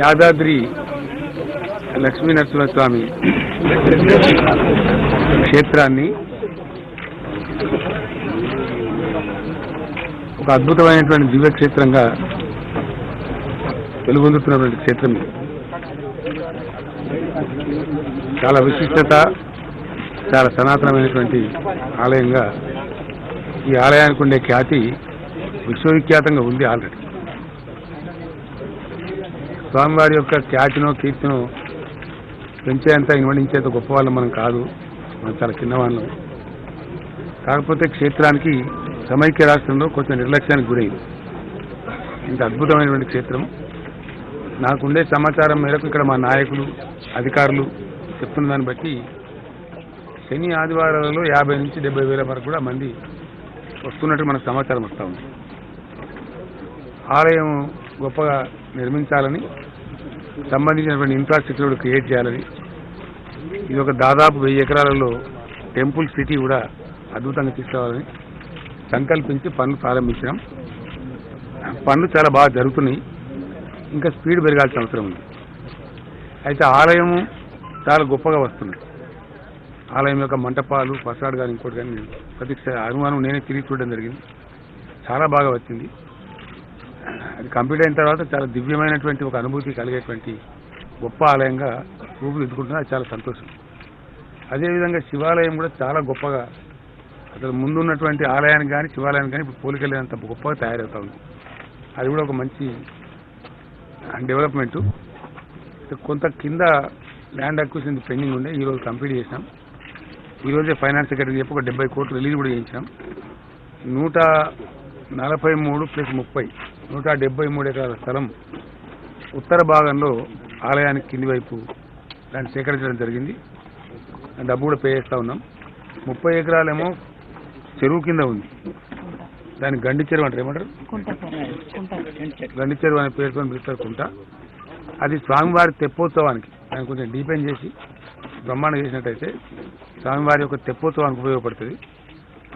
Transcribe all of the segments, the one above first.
యాదాద్రి లక్ష్మీనరసింహస్వామి క్షేత్రాన్ని ఒక అద్భుతమైనటువంటి దివ్యక్షేత్రంగా వెలుగొందుతున్నటువంటి క్షేత్రం ఇది. చాలా విశిష్టత, చాలా సనాతనమైనటువంటి ఆలయంగా ఈ ఆలయానికి ఉండే ఖ్యాతి విశ్వవిఖ్యాతంగా ఉంది. ఆల్రెడీ స్వామివారి యొక్క ఖ్యాతినో కీర్తినో పెంచేంత ఇన్వడించేంత గొప్ప వాళ్ళం మనం కాదు, మనం చాలా చిన్నవాళ్ళం. కాకపోతే క్షేత్రానికి సమైక్య రాష్ట్రంలో కొంచెం నిర్లక్ష్యానికి గురైంది. ఇంత అద్భుతమైనటువంటి క్షేత్రం. నాకుండే సమాచారం మేరకు ఇక్కడ మా నాయకులు, అధికారులు చెప్తున్న దాన్ని బట్టి శని ఆదివారాలలో 50 నుంచి 70 వేల వరకు కూడా మంది వస్తున్నట్టు మనకు సమాచారం వస్తూ ఉంది. ఆలయం గొప్పగా నిర్మించాలని, సంబంధించినటువంటి ఇన్ఫ్రాస్ట్రక్చర్ క్రియేట్ చేయాలని, ఇది ఒక దాదాపు 1000 ఎకరాలలో టెంపుల్ సిటీ కూడా అద్భుతంగా తీసుకురావాలని సంకల్పించి పనులు ప్రారంభించినాం. పనులు చాలా బాగా జరుగుతున్నాయి. ఇంకా స్పీడ్ పెరగాల్సిన అవసరం ఉంది. అయితే ఆలయము చాలా గొప్పగా వస్తుంది. ఆలయం యొక్క మంటపాలు, ఫసాడ్ కానీ ఇంకోటి కానీ ప్రతి అనుమానం నేనే తిరిగి చూడడం జరిగింది. చాలా బాగా వచ్చింది. అది కంప్లీట్ అయిన తర్వాత చాలా దివ్యమైనటువంటి ఒక అనుభూతి కలిగేటువంటి గొప్ప ఆలయంగా రూపుదిద్దుకుంటున్నా. అది చాలా సంతోషం. అదేవిధంగా శివాలయం కూడా చాలా గొప్పగా, అసలు ముందున్నటువంటి ఆలయానికి కానీ శివాలయానికి కానీ ఇప్పుడు పోలికెళ్ళేంత గొప్పగా తయారవుతా ఉంది. అది కూడా ఒక మంచి డెవలప్మెంటు. కొంత కింద ల్యాండ్ అక్విజిషన్ పెండింగ్ ఉండే, ఈరోజు కంప్లీట్ చేసినాం. ఈరోజే ఫైనాన్స్ సెక్రటరీ చెప్పి ఒక 70 కోట్లు రిలీజ్ కూడా చేయించాం. 143 + 30 173 ఎకరాల స్థలం ఉత్తర భాగంలో ఆలయానికి కింది వైపు దాన్ని సేకరించడం జరిగింది. డబ్బు కూడా పే చేస్తూ ఉన్నాం. 30 ఎకరాలేమో చెరువు కింద ఉంది. దాన్ని గండి చెరువు అంటారు, ఏమంటారు, గండి చెరువు అనే పేరుతో పిలుస్తారు కుంట. అది స్వామివారి తెప్పోత్సవానికి దాన్ని కొంచెం డీపెండ్ చేసి బ్రహ్మాండం చేసినట్టయితే స్వామివారి యొక్క తెప్పోత్సవానికి ఉపయోగపడుతుంది.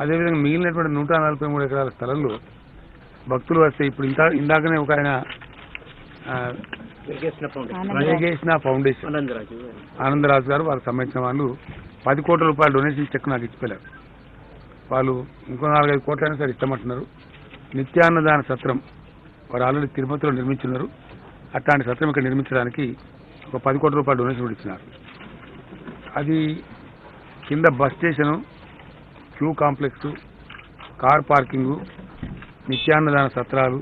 అదేవిధంగా మిగిలినటువంటి 143 ఎకరాల స్థలంలో భక్తులు వస్తే ఇప్పుడు ఇందాకనే ఒక ఆయన వేగేసిన ఫౌండేషన్ ఆనందరాజు గారు, వారికి సంబంధించిన వాళ్ళు 10 కోట్ల రూపాయల డొనేషన్ చెక్ నాకు ఇచ్చిపోయారు. వాళ్ళు ఇంకో 4-5 కోట్లైనా సరే ఇస్తామంటున్నారు. నిత్యాన్నదాన సత్రం వారు ఆల్రెడీ తిరుపతిలో నిర్మించున్నారు. అట్లాంటి సత్రం ఇక్కడ నిర్మించడానికి ఒక 10 కోట్ల రూపాయల డొనేషన్ కూడా ఇచ్చినారు. అది కింద bus station, queue complex, car parking, నిత్యాన్నదాన సత్రాలు,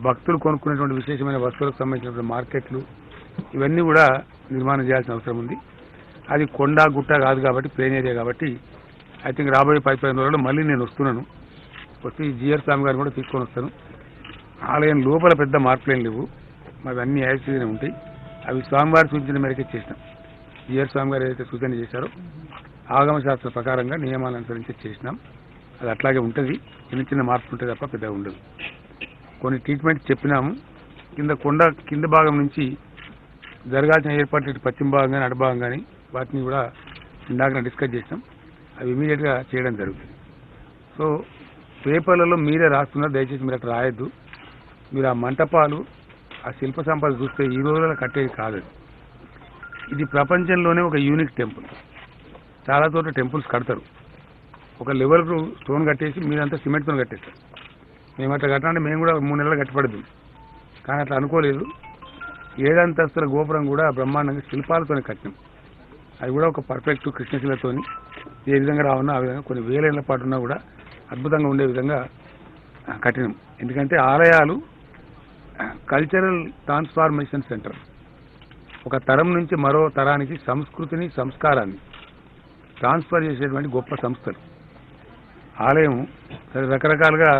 భక్తులు కొనుక్కునేటువంటి విశేషమైన వస్తువులకు సంబంధించినటువంటి మార్కెట్లు, ఇవన్నీ కూడా నిర్మాణం చేయాల్సిన అవసరం ఉంది. అది కొండ గుట్ట కాదు కాబట్టి ప్లేన్ ఏరియా కాబట్టి ఐ థింక్ రాబోయే 10-15 రోజుల్లో మళ్ళీ నేను వస్తున్నాను. వచ్చి జిఆర్ స్వామి గారిని కూడా తీసుకొని వస్తాను. ఆలయం లోపల పెద్ద మార్పులేం లేవు, మావి అన్ని యాక్సిడెంట్ ఉంటాయి. అవి స్వామివారి సూచన మేరకే చేసినాం. జిఆర్ స్వామి గారు ఏదైతే సూచన చేశారో ఆగమ శాస్త్ర ప్రకారంగా నియమాలను అనుసరించి చేసినాం. అది అట్లాగే ఉంటుంది. చిన్న చిన్న మార్పులు ఉంటాయి తప్ప పెద్దగా ఉండదు. కొన్ని ట్రీట్మెంట్ చెప్పినాము. కొండ కింద భాగం నుంచి జరగాల్సిన ఏర్పాట్లు ఇటు పశ్చిమ భాగం కానీ అటు భాగం కానీ వాటిని కూడా ఇందాక డిస్కస్ చేసినాం. అవి ఇమీడియట్గా చేయడం జరుగుతుంది. సో పేపర్లలో మీరే రాస్తున్నారు, దయచేసి మీరు అట్లా రాయొద్దు. మీరు ఆ మంటపాలు, ఆ శిల్ప సంపద చూస్తే ఈ రోజుల్లో కట్టేది కాదు. ఇది ప్రపంచంలోనే ఒక యూనిక్ టెంపుల్. చాలా చోట్ల టెంపుల్స్ కడతారు, ఒక లెవెల్కు స్టోన్ కట్టేసి మీరంతా సిమెంట్తో కట్టేస్తారు. మేము అట్లా కట్టాలంటే మేము కూడా 3 నెలలు కట్టపడదు. కానీ అట్లా అనుకోలేదు. 7 అంతస్తుల గోపురం కూడా బ్రహ్మాండంగా శిల్పాలతోనే కట్టినాం. అది కూడా ఒక పర్ఫెక్ట్ కృష్ణశిలతో ఏ విధంగా రావన్నా ఆ విధంగా కొన్ని 1000 ఏళ్ల పాటు ఉన్నా కూడా అద్భుతంగా ఉండే విధంగా కట్టినాం. ఎందుకంటే ఆలయాలు కల్చరల్ ట్రాన్స్ఫార్మేషన్ సెంటర్. ఒక తరం నుంచి మరో తరానికి సంస్కృతిని, సంస్కారాన్ని ట్రాన్స్ఫర్ చేసేటువంటి గొప్ప సంస్థలు. ఆలయం రకరకాలుగా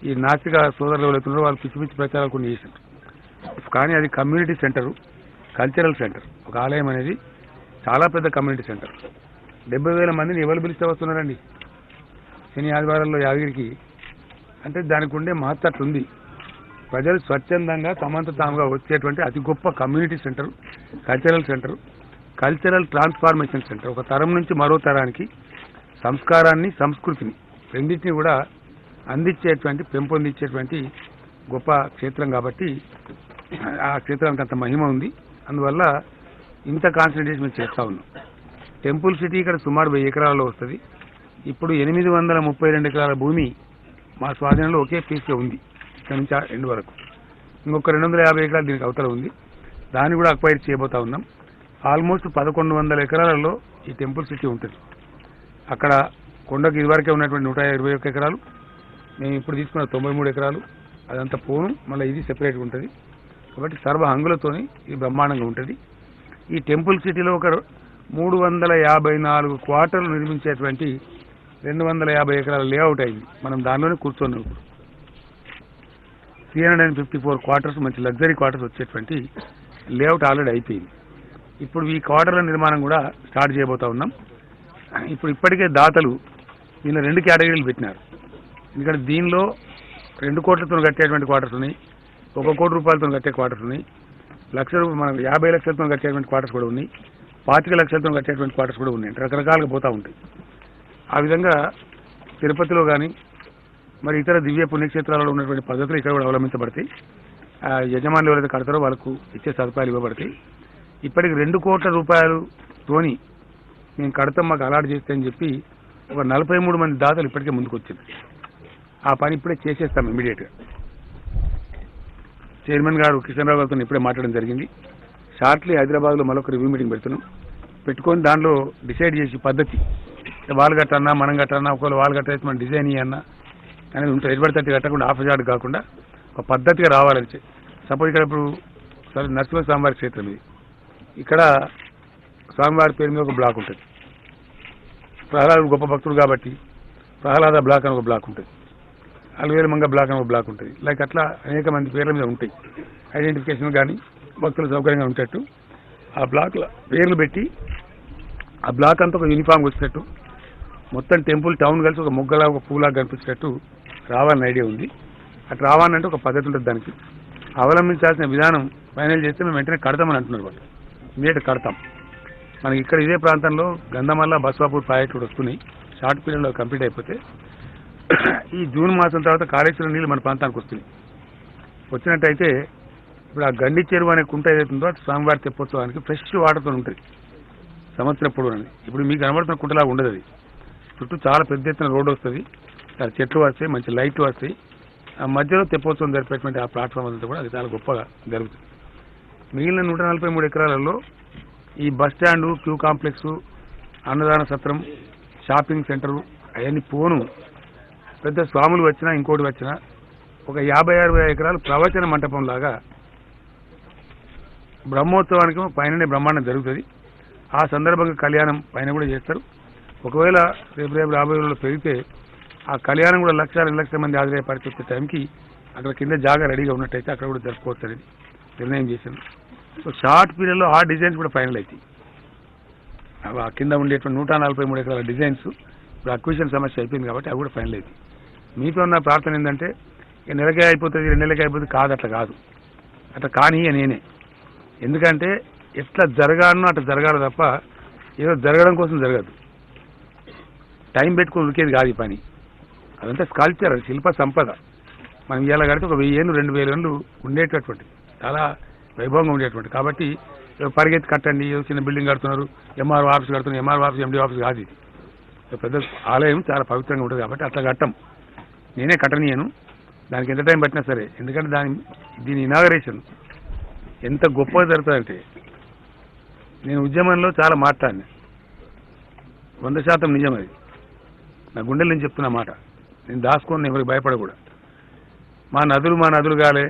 ఈ నాస్తిక సోదరులు ఎవరైతున్నారో వాళ్ళు పిచ్చి పిచ్చి ప్రచారాలు కొన్ని చేశారు. కానీ అది కమ్యూనిటీ సెంటరు, కల్చరల్ సెంటర్. ఒక ఆలయం అనేది చాలా పెద్ద కమ్యూనిటీ సెంటర్. 70,000 మందిని ఎవరు పిలిస్తే వస్తున్నారండి శని ఆదివారాల్లో యాదగిరికి అంటే దానికి ఉండే మహత్త అట్లుంది. ప్రజలు స్వచ్ఛందంగా తమంత తాముగా వచ్చేటువంటి అతి గొప్ప community centre, cultural centre, cultural transformation centre. ఒక తరం నుంచి మరో తరానికి సంస్కారాన్ని, సంస్కృతిని రెండింటినీ కూడా అందించేటువంటి, పెంపొందించేటువంటి గొప్ప క్షేత్రం కాబట్టి ఆ క్షేత్రానికి అంత మహిమ ఉంది. అందువల్ల ఇంత కాన్సన్ట్రేషన్ మేము చేస్తూ ఉన్నాం. టెంపుల్ సిటీ ఇక్కడ సుమారు 1000 ఎకరాల్లో వస్తుంది. ఇప్పుడు 832 ఎకరాల భూమి మా స్వాధీనంలో ఒకే పీస్లో ఉంది. ఇక్కడ నుంచి ఎండ్ వరకు ఇంకొక 250 ఎకరాలు దీనికి అవతల ఉంది. దాన్ని కూడా అక్వైర్ చేయబోతా ఉన్నాం. ఆల్మోస్ట్ 1100 ఎకరాలలో ఈ టెంపుల్ సిటీ ఉంటుంది. అక్కడ కొండకు ఇదివరకే ఉన్నటువంటి 121 ఎకరాలు, మేము ఇప్పుడు తీసుకున్న 93 ఎకరాలు, అదంతా పోను, మళ్ళీ ఇది సెపరేట్గా ఉంటుంది. కాబట్టి సర్వ హంగులతోని ఇది బ్రహ్మాండంగా ఉంటుంది. ఈ టెంపుల్ సిటీలో ఒక 354 క్వార్టర్లు నిర్మించేటువంటి 250 ఎకరాల లేఅవుట్ అయింది. మనం దానిలోనే కూర్చొని ఇప్పుడు 354 క్వార్టర్స్, మంచి లగ్జరీ క్వార్టర్స్ వచ్చేటువంటి లేఅవుట్ ఆల్రెడీ అయిపోయింది. ఇప్పుడు ఈ క్వార్టర్ల నిర్మాణం కూడా స్టార్ట్ చేయబోతా ఉన్నాం. ఇప్పటికే దాతలు దీనిలో 2 కేటగిరీలు పెట్టినారు. ఎందుకంటే దీనిలో 2 కోట్లతో కట్టేటువంటి క్వార్టర్స్ ఉన్నాయి, 1 కోటి రూపాయలతో కట్టే క్వార్టర్స్ ఉన్నాయి, మనకు 50 లక్షలతో కట్టేటువంటి క్వార్టర్స్ కూడా ఉన్నాయి, 25 లక్షలతో కట్టేటువంటి క్వార్టర్స్ కూడా ఉన్నాయి. రకరకాలుగా పోతూ ఉంటాయి. ఆ విధంగా తిరుపతిలో కానీ మరి ఇతర దివ్య పుణ్యక్షేత్రాలలో ఉన్నటువంటి పద్ధతులు ఇక్కడ కూడా అవలంబించబడతాయి. యజమానులు ఎవరైతే కడతారో వాళ్ళకు ఇచ్చే సదుపాయాలు ఇవ్వబడతాయి. ఇప్పటికి 2 కోట్ల రూపాయలతోని మేము కడతాం, మాకు అలాట్ చేస్తే అని చెప్పి ఒక 43 మంది దాతలు ఇప్పటికే ముందుకు వచ్చింది. ఆ పని ఇప్పుడే చేసేస్తాం ఇమీడియట్గా. చైర్మన్ గారు కిషన్ రావు గారితో ఇప్పుడే మాట్లాడడం జరిగింది. షార్ట్లీ హైదరాబాద్లో మరొక రివ్యూ మీటింగ్ పెట్టుకొని దానిలో డిసైడ్ చేసి పద్ధతి, వాళ్ళు కట్టన్నా మనం కట్టన్నా, ఒకవేళ వాళ్ళు కట్టేసి మనం డిజైన్ ఇవ్వన్నా అనేది ఉంటుంది. ఎటువంటి కట్టకుండా ఆఫీజాడ్ కాకుండా ఒక పద్ధతిగా రావాలని. సపోజ్ ఇక్కడ ఇప్పుడు నరసింహ స్వామివారి క్షేత్రం ఇది. ఇక్కడ స్వామివారి పేరు మీద ఒక బ్లాక్ ఉంటుంది. ప్రహ్లాదు గొప్ప భక్తుడు కాబట్టి ప్రహ్లాద బ్లాక్ అని ఒక బ్లాక్ ఉంటుంది, అలవేలుమంగ బ్లాక్ అని ఒక బ్లాక్ ఉంటుంది. లైక్ అట్లా అనేక మంది పేర్ల మీద ఉంటాయి. ఐడెంటిఫికేషన్ కానీ భక్తులు సౌకర్యంగా ఉండేటట్టు ఆ బ్లాక్ల పేర్లు పెట్టి ఆ బ్లాక్ అంతా ఒక యూనిఫామ్గా వచ్చేటట్టు మొత్తం టెంపుల్ టౌన్ కలిసి ఒక మొగ్గలా ఒక పూలా కనిపించేటట్టు రావాలని ఐడియా ఉంది. అట్లా రావాలంటే ఒక పద్ధతి ఉంటుంది. దానికి అవలంబించాల్సిన విధానం ఫైనల్ చేస్తే మేము వెంటనే కడతామని అంటున్నారు. వాళ్ళు ఇమీడియట్ కడతాం. మనకి ఇక్కడ ఇదే ప్రాంతంలో గంధమల్ల, బస్వాపూర్ ప్రాజెక్టు కూడా వస్తున్నాయి. షార్ట్ పీరియడ్లో కంప్లీట్ అయిపోతే ఈ జూన్ మాసం తర్వాత కాళేశ్వరం నీళ్ళు మన ప్రాంతానికి వస్తున్నాయి. వచ్చినట్టయితే ఇప్పుడు ఆ గండి చెరువు అనే కుంట ఏదైతుందో అటు స్వామివారి తెప్పోత్సవానికి ఫ్రెష్ వాటర్తో ఉంటుంది సంవత్సరం పొడవునది. ఇప్పుడు మీకు కనబడుతున్న కుంటలాగా ఉండదు. అది చుట్టూ చాలా పెద్ద ఎత్తున రోడ్డు వస్తుంది, చెట్లు వస్తాయి, మంచి లైట్లు వస్తాయి. ఆ మధ్యలో తెప్పోత్సవం జరిపేటువంటి ఆ ప్లాట్ఫామ్ అంతా కూడా అది చాలా గొప్పగా జరుగుతుంది. మిగిలిన 143 ఎకరాలలో ఈ బస్ స్టాండు, క్యూ కాంప్లెక్స్, అన్నదాన సత్రం, షాపింగ్ సెంటరు అవన్నీ పోను. పెద్ద స్వాములు వచ్చినా ఇంకోటి వచ్చినా ఒక 50-60 ఎకరాలు ప్రవచన మంటపం లాగా బ్రహ్మోత్సవానికి పైననే బ్రహ్మాండం జరుగుతుంది. ఆ సందర్భంగా కళ్యాణం పైన కూడా చేస్తారు. ఒకవేళ రేపు రాబోయే రోజుల్లో పెరిగితే ఆ కళ్యాణం కూడా 1-2 లక్షల మంది ఆదాయపరిచే టైంకి అక్కడ కింద జాగా రెడీగా ఉన్నట్టయితే అక్కడ కూడా జరుపుకోవచ్చు అనేది నిర్ణయం చేశాను. సో షార్ట్ పీరియడ్లో ఆ డిజైన్స్ కూడా ఫైనల్ అవుతాయి. ఆ కింద ఉండేటువంటి 143 ఎకరాల డిజైన్స్ ఇప్పుడు అక్విజిషన్ సమస్య అయిపోయింది కాబట్టి అవి కూడా ఫైనల్ అవుతాయి. మీతో ఉన్న ప్రార్థన ఏంటంటే నెలకే అయిపోతుంది, 2 నెలలకే అయిపోతుంది కాదు, అట్లా కాదు. అట్లా కానీ నేనే ఎందుకంటే ఎట్లా జరగాలనో అట్లా జరగాలి తప్ప ఏదో జరగడం కోసం జరగదు. టైం పెట్టుకుని ఉరికేది కాదు ఈ పని. అదంతా స్కల్ప్చర్, శిల్ప సంపద. మనం ఇవాళ కడితే ఒక 1000 ఏళ్ళు 2000 ఏళ్ళు ఉండేటటువంటి చాలా వైభవంగా ఉండేటువంటి. కాబట్టి పరిగెత్తి కట్టండి, చిన్న బిల్డింగ్ కడుతున్నారు, ఎంఆర్ఓ ఆఫీస్ కడుతున్నారు, ఎంఆర్ఓ ఆఫీస్, ఎండి ఆఫీస్ కాదు. ఇది పెద్ద ఆలయం, చాలా పవిత్రంగా ఉంటుంది కాబట్టి అట్లా కట్టం. నేనే కట్టనీయను, దానికి ఎంత టైం పట్టినా సరే. ఎందుకంటే దీని ఇనాగరేషన్ ఎంత గొప్పగా జరుగుతుందంటే, నేను ఉద్యమంలో చాలా మాట్లాడినా, 100% నిజం. అది నా గుండెల నుంచి చెప్తున్న మాట. నేను దాచుకొని ఎవరికి భయపడకూడదు. మా నదులు కాలే,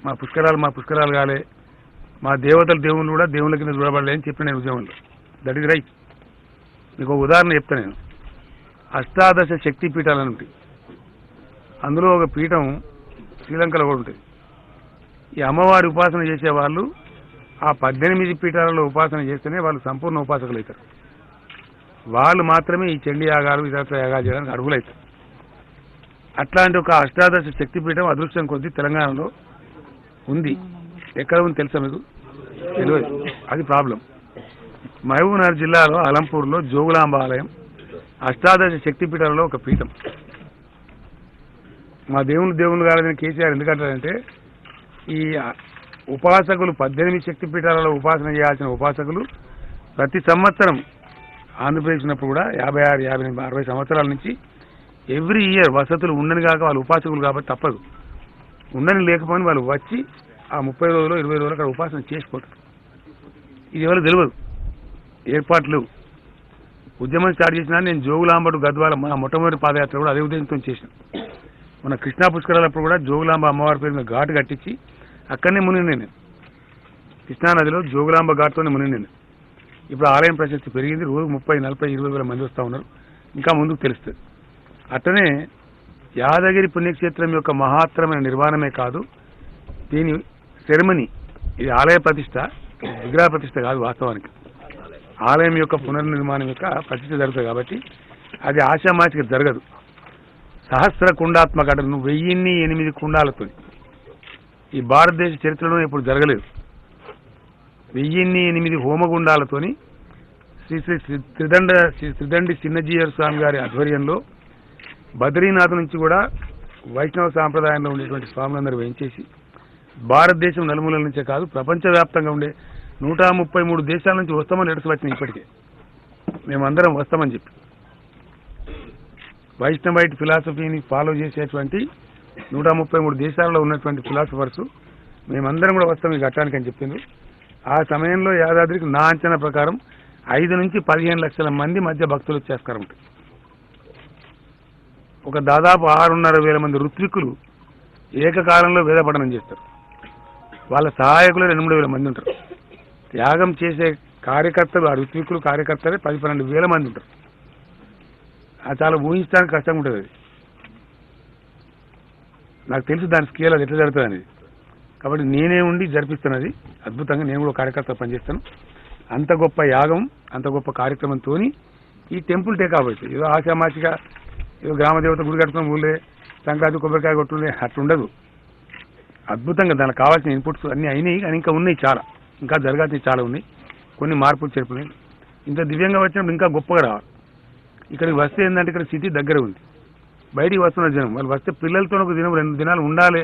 మా పుష్కరాలు కాలే, మా దేవుళ్ళు కూడా దేవుళ్ళ కింద చూడబడలే అని చెప్పిన నేను ఉద్యమంలో. That is right. మీకు ఒక ఉదాహరణ చెప్తాను. నేను అష్టాదశ శక్తి పీఠాలని ఉంటాయి. అందులో ఒక పీఠం శ్రీలంకలో కూడా ఉంటుంది. ఈ అమ్మవారి ఉపాసన చేసేవాళ్ళు ఆ 18 పీఠాలలో ఉపాసన చేస్తేనే వాళ్ళు సంపూర్ణ ఉపాసకులు అవుతారు. వాళ్ళు మాత్రమే ఈ చండీ యాగాలు, ఇతరత్ర యాగాలు చేయడానికి అర్హులవుతారు. అట్లాంటి ఒక అష్టాదశ శక్తిపీఠం అదృష్టం కొద్దీ తెలంగాణలో ఉంది. ఎక్కడ ఉంది తెలుసా మీకు? తెలియదు. అది ప్రాబ్లం. మహబూబ్నగర్ జిల్లాలో అలంపూర్లో జోగులాంబ ఆలయం అష్టాదశ శక్తిపీఠాలలో ఒక పీఠం. మా దేవుళ్ళు కాలేదని కేసీఆర్ ఎందుకంటారంటే, ఈ ఉపాసకులు 18 శక్తిపీఠాలలో ఉపాసన చేయాల్సిన ఉపాసకులు ప్రతి సంవత్సరం ఆంధ్రప్రదేశ్ ఉన్నప్పుడు కూడా 56, 58, 60 సంవత్సరాల నుంచి ఎవ్రీ ఇయర్ వసతులు ఉండని కాక వాళ్ళు ఉపాసకులు కాబట్టి తప్పదు. ఉండని లేకపోయినా వాళ్ళు వచ్చి ఆ 30 రోజులు 20 రోజులు అక్కడ ఉపాసన చేసిపోతారు. ఇది ఎవరు తెలియదు, ఏర్పాట్లు. ఉద్యమం స్టార్ట్ చేసినా నేను జోగులాంబడు గద్వాల మన మొట్టమొదటి పాదయాత్ర కూడా అదే ఉద్దేశంతో చేసిన. మన కృష్ణా పుష్కరాలప్పుడు కూడా జోగులాంబ అమ్మవారి పేరు మీద ఘాటు కట్టించి అక్కడనే మునిగి నేను కృష్ణానదిలో జోగులాంబ ఘాటుతోనే మునిగి నేను. ఇప్పుడు ఆలయం ప్రశస్తి పెరిగింది, రోజు 30, 40, 20 వేల మంది వస్తూ ఉన్నారు. ఇంకా ముందుకు తెలుస్తుంది. అట్లనే యాదగిరి పుణ్యక్షేత్రం యొక్క మహాత్తరమైన నిర్మాణమే కాదు, దీని సెరమనీ, ఇది ఆలయ ప్రతిష్ట, విగ్రహ ప్రతిష్ట కాదు. వాస్తవానికి ఆలయం యొక్క పునర్నిర్మాణం యొక్క ప్రతిష్ట జరుగుతుంది కాబట్టి అది ఆషామాషిగా జరగదు. సహస్ర కుండాత్మక, 1008 కుండాలతో ఈ భారతదేశ చరిత్రలో ఇప్పుడు జరగలేదు. 1008 హోమగుండాలతోని శ్రీ త్రిదండి చిన్నజీయర్ స్వామి గారి ఆధ్వర్యంలో బద్రీనాథ్ నుంచి కూడా వైష్ణవ సాంప్రదాయంలో ఉండేటువంటి స్వాములందరూ వేయించేసి భారతదేశం నలుమూలల నుంచే కాదు ప్రపంచవ్యాప్తంగా ఉండే 133 దేశాల నుంచి వస్తామని లెటర్స్ వచ్చినాయి. ఇప్పటికే మేమందరం వస్తామని చెప్పి వైష్ణవైట్ ఫిలాసఫీని ఫాలో చేసేటువంటి 133 దేశాలలో ఉన్నటువంటి ఫిలాసఫర్స్ మేమందరం కూడా వస్తాం ఈ ఘట్టానికి అని చెప్పిండ్రు. ఆ సమయంలో యాదాద్రికి నా అంచనా ప్రకారం 5 నుంచి 15 లక్షల మంది మధ్య భక్తులు వచ్చేస్తారు. ఒక దాదాపు 6.5 మంది ఋత్విక్కులు ఏకకాలంలో వేదపఠనం చేస్తారు. వాళ్ళ సహాయకులు 2-3 మంది ఉంటారు. త్యాగం చేసే కార్యకర్తలు, ఆ ఋత్విక్కులు కార్యకర్తలే 10-12 మంది ఉంటారు. అది చాలా ఊహించడానికి కష్టంగా ఉంటుంది. అది నాకు తెలుసు దాని స్కేల్ అది ఎట్లా జరుగుతుంది అనేది. కాబట్టి నేనే ఉండి జరిపిస్తున్నది అద్భుతంగా. నేను కూడా కార్యకర్త పనిచేస్తాను. అంత గొప్ప యాగం, అంత గొప్ప కార్యక్రమంతో ఈ టెంపుల్ టేక్ అవ్వచ్చు. ఏదో ఆశామాచిగా ఏదో గ్రామదేవత గుడి కట్టుకున్న ఊళ్ళే సంక్రాంతి కొబ్బరికాయ కొట్టుండే అట్లుండదు. అద్భుతంగా దానికి కావాల్సిన ఇన్పుట్స్ అన్నీ అయినాయి, కానీ ఇంకా ఉన్నాయి, చాలా ఇంకా జరగాల్సినవి చాలా ఉన్నాయి. కొన్ని మార్పులు చేర్పులు. ఇంత దివ్యంగా వచ్చినప్పుడు ఇంకా గొప్పగా రావాలి. ఇక్కడికి వస్తే ఏంటంటే ఇక్కడ సిటీ దగ్గర ఉంది, బయటికి వస్తున్న జనం వాళ్ళు వస్తే పిల్లలతో ఒక దినం 2 దినాలు ఉండాలి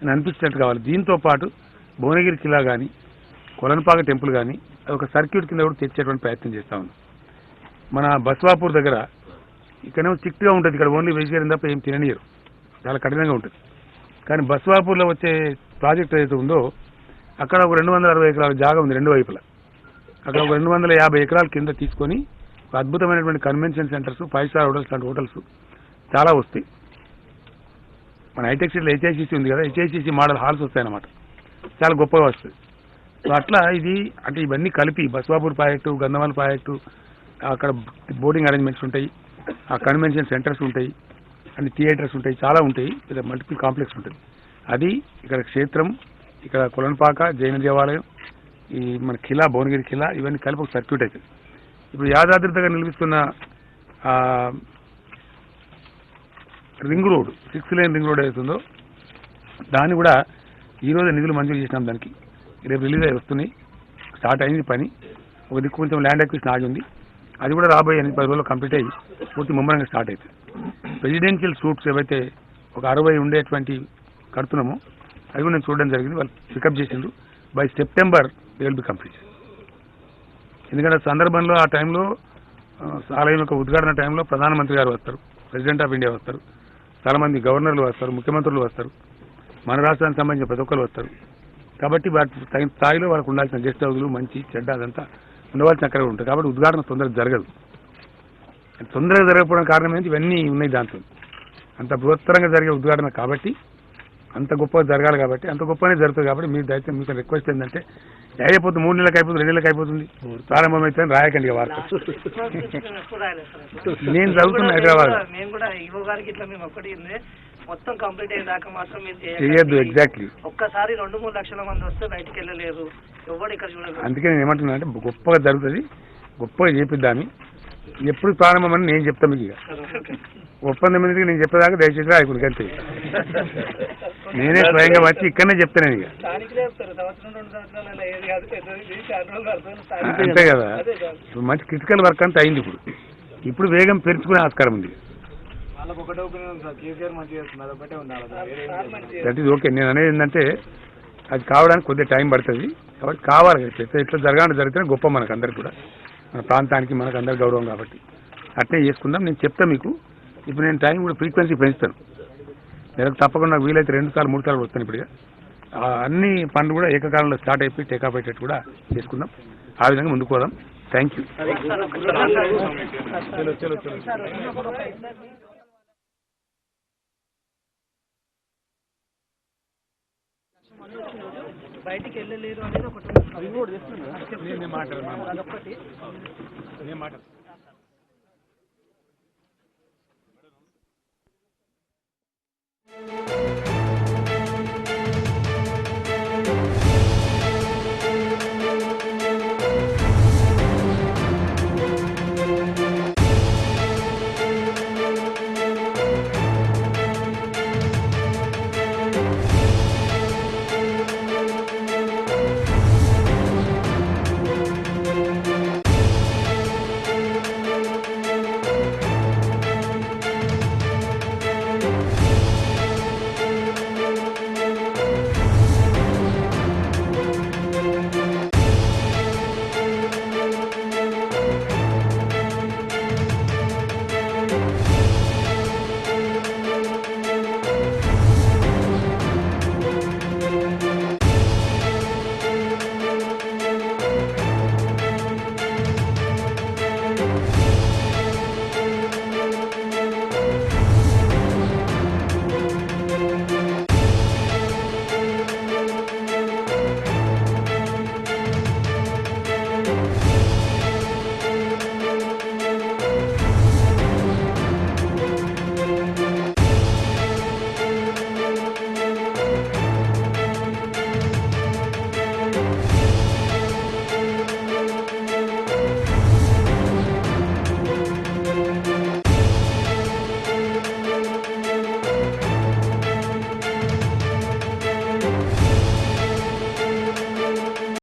అని అనిపించినట్టు కావాలి. దీంతో పాటు భువనగిరి కిలా కానీ కొలన్పాక టెంపుల్ కానీ అది ఒక సర్క్యూట్ కింద కూడా తెచ్చేటువంటి ప్రయత్నం చేస్తా ఉంది. మన బస్వాపూర్ దగ్గర ఇక్కడేమో స్ట్రిక్ట్గా ఉంటుంది, ఇక్కడ ఓన్లీ వెజిటేరియన్ తప్ప ఏం తిననీయరు, చాలా కఠినంగా ఉంటుంది. కానీ బస్వాపూర్లో వచ్చే ప్రాజెక్ట్ ఏదైతే ఉందో అక్కడ ఒక 260 ఎకరాల జాగా ఉంది 2 వైపులా. అక్కడ ఒక 250 ఎకరాల కింద తీసుకొని ఒక అద్భుతమైనటువంటి కన్వెన్షన్ సెంటర్స్, 5 స్టార్ హోటల్స్ లాంటి హోటల్స్ చాలా వస్తాయి. మన హైటెక్ సిటీలో హెచ్ఐసిసి ఉంది కదా, హెచ్ఐసిసి మోడల్ హాల్స్ వస్తాయన్నమాట, చాలా గొప్పగా వస్తుంది. సో అట్లా ఇది అంటే ఇవన్నీ కలిపి బస్వాపూర్ ప్రాజెక్టు, గంధమాల ప్రాజెక్టు, అక్కడ బోర్డింగ్ అరేంజ్మెంట్స్ ఉంటాయి, ఆ కన్వెన్షన్ సెంటర్స్ ఉంటాయి, అన్ని థియేటర్స్ ఉంటాయి, చాలా ఉంటాయి, మల్టిపుల్ కాంప్లెక్స్ ఉంటుంది. అది ఇక్కడ క్షేత్రం, ఇక్కడ కొలన్పాక జైన దేవాలయం, ఈ మన కిలా భువనగిరి కిలా, ఇవన్నీ కలిపి ఒక సర్క్యూట్ అవుతుంది. ఇప్పుడు యాదాద్రి దగ్గర నిలిపిస్తున్న ring road, 6 lane ring road అవుతుందో దాన్ని కూడా ఈరోజు నిధులు మంజూరు చేసినాం. దానికి రేపు రిలీజ్ అయ్యి వస్తున్నాయి, స్టార్ట్ అయింది పని. ఒక దిక్కు కొంచెం ల్యాండ్ అక్విజిషన్ ఆగి ఉంది, అది కూడా రాబోయే 10 రోజుల్లో కంప్లీట్ అయ్యి పూర్తి ముమ్మరంగా స్టార్ట్ అవుతుంది. రెసిడెన్షియల్ సూట్స్ ఏవైతే ఒక 60 ఉండేటువంటి కడుతున్నామో అవి కూడా నేను చూడడం జరిగింది. వాళ్ళు పికప్ చేసిండ్రు. By September they will be complete. ఎందుకంటే సందర్భంలో ఆ టైంలో ఆలయం యొక్క ఉద్ఘాటన టైంలో ప్రధానమంత్రి గారు వస్తారు, ప్రెసిడెంట్ ఆఫ్ ఇండియా వస్తారు, చాలామంది గవర్నర్లు వస్తారు, ముఖ్యమంత్రులు వస్తారు, మన రాష్ట్రానికి సంబంధించిన ప్రతి ఒక్కరు వస్తారు. కాబట్టి వాటి తగిన స్థాయిలో వాళ్ళకు ఉండాల్సిన గెస్ట్ హౌస్లు, మంచి చెడ్డ అదంతా ఉండవలసిన అక్కడ ఉంటుంది. కాబట్టి ఉద్ఘాటన తొందరగా జరగదు. తొందరగా జరగకపోవడానికి కారణం ఏంటి, ఇవన్నీ ఉన్నాయి దాంట్లో. అంత బృహత్తరంగా జరిగే ఉద్ఘాటన కాబట్టి, అంత గొప్పగా జరగాలి కాబట్టి, అంత గొప్పగానే జరుగుతుంది. కాబట్టి మీరు దయచేసి మీకు రిక్వెస్ట్ ఏంటంటే అయిపోతుంది, 3 నెలలకు అయిపోతుంది, 2 నెలలకు అయిపోతుంది, ప్రారంభమైతే రాయకండి వార్త. నేను చదువుతున్నా హైదరాబాద్. మొత్తం కంప్లీట్ అయ్యేదాకా మాత్రం చేయొద్దు. ఎగ్జాక్ట్లీ ఒక్కసారి 2-3 లక్షల మంది వస్తే బయటికి వెళ్ళలేరు, ఎవరు ఇక్కడ చూడలేదు. అందుకే నేను ఏమంటున్నా అంటే గొప్పగా జరుగుతుంది, గొప్పగా చేపిద్దాన్ని. ఎప్పుడు ప్రారంభమని నేను చెప్తాను మీకు. ఒప్పందం మీద నేను చెప్పేదాకా దయచేసి రాయకుడికి అంతే. నేనే స్వయంగా వచ్చి ఇక్కడనే చెప్తాను ఇక, అంతే కదా. ఇప్పుడు మంచి క్రిటికల్ వర్క్ అంతా అయింది. ఇప్పుడు వేగం పెంచుకునే ఆస్కారం ఉంది. That is okay. నేను అనేది ఏంటంటే అది కావడానికి కొద్దిగా టైం పడుతుంది. కాబట్టి కావాలి ఎట్లా జరిగితేనే గొప్ప మనకు అందరికి కూడా, మన ప్రాంతానికి మనకు అందరి గౌరవం. కాబట్టి అట్నే చేసుకుందాం. నేను చెప్తాను మీకు. ఇప్పుడు నేను టైం కూడా ఫ్రీక్వెన్సీ పెంచుతాను. నెలకు తప్పకుండా నాకు వీలైతే 2 సార్లు 3 సార్లు వస్తాను. ఇప్పుడు అన్ని పనులు కూడా ఏకకాలంలో స్టార్ట్ అయిపోయి టేకాఫ్ అయ్యేటట్టు కూడా చేసుకుందాం. ఆ విధంగా ముందుకు పోదాం. Thank you. బయటికి వెళ్ళలేరు అనేది ఒకటి. మాట్లాడు.